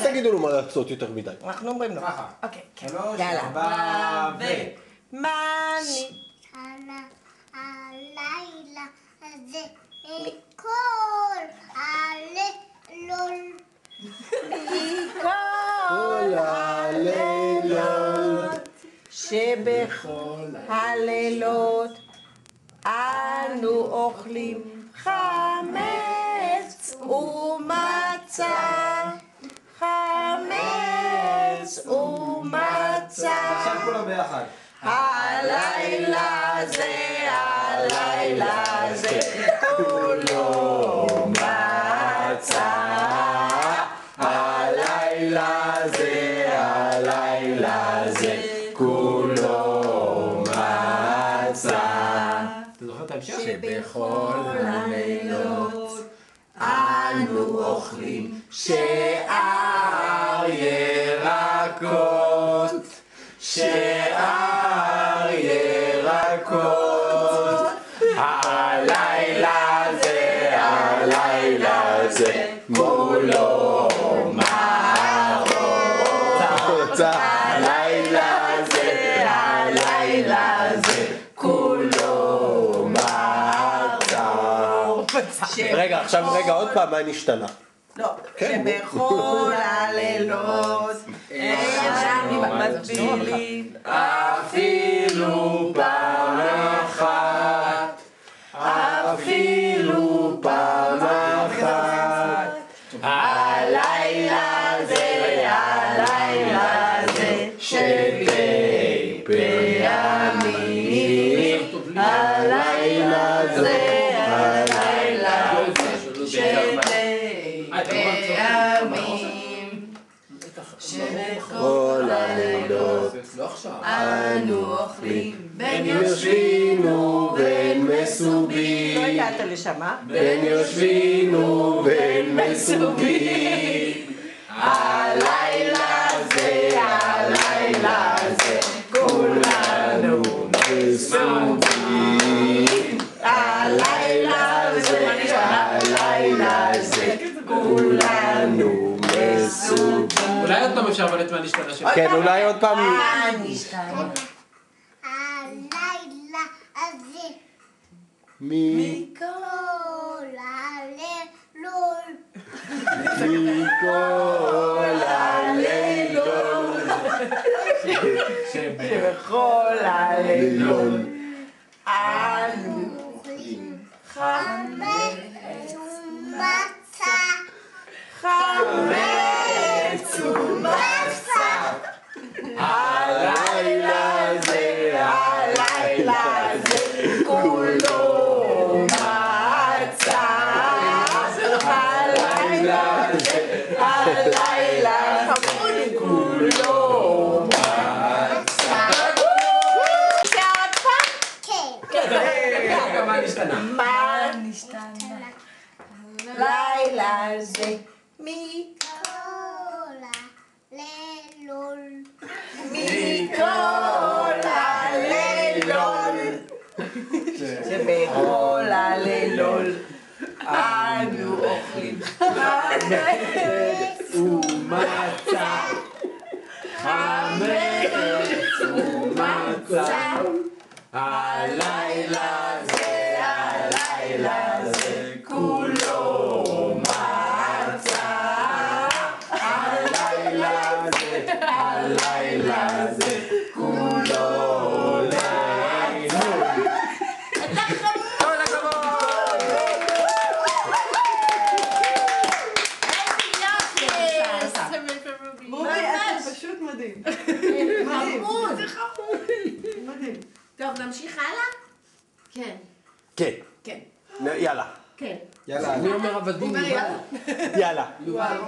תגידו לו מה לעשות יותר מדי. אנחנו אומרים לו. ככה. אוקיי, כן. 3, יאללה. 4, מה אני... שנה הלילה הזה כל הלילות מכל הלילות שבכל הלילות אנו אוכלים חמץ ומצה, חמץ ומצה. עכשיו כולם ביחד. הלילה זה כולו מצה, הלילה זה כולו מצה. אתה זוכר את ההמשך? שבכל הלילות אנו אוכלים שאר ירקות, שאר ירקות. הלילה זה כולו מרור, הלילה זה כולו מרור. רגע, עכשיו עוד פעם, מה נשתנה? לא, שבכל הלילות אינם מבדילים אפילו פעם אחת, אפילו פעם אחת. הלילה זה שתי פעמים, הלילה זה שתי פעמים, שבכל הלילות אנו אוכלים בין יושבים ובין מסובים. לא הגעת לשם, אה? בין יושבים ובין מסובים. הלילה זה כולנו מסובים. הלילה זה כולנו מסובים. אולי עוד פעם אפשר לבלט מה נשתנה שלנו. כן, אולי עוד פעם... מה נשתנה? הלילה הזה מכל מכל הלילות שבכל הלילות אנו אוכלים חמץ ומצה, חמץ ומצה. הלילה זה כולו מצה, הלילה כולו מצה. כן, מה נשתנה? מה נשתנה? לילה זה כל הלילות מכל הלילות שבכל הלילות אנו אוכלים חמץ ומצה, חמץ ומצה. הלילה זה כולו מצה, הלילה זה כולו לילות. כל הכבוד. רובי, אתה פשוט מדהים. חמוד. מדהים. טוב, נמשיך הלאה? כן. כן. כן. יאללה. כן. יאללה, אני אומר עבדים. אומר יאללה. יאללה. וואו.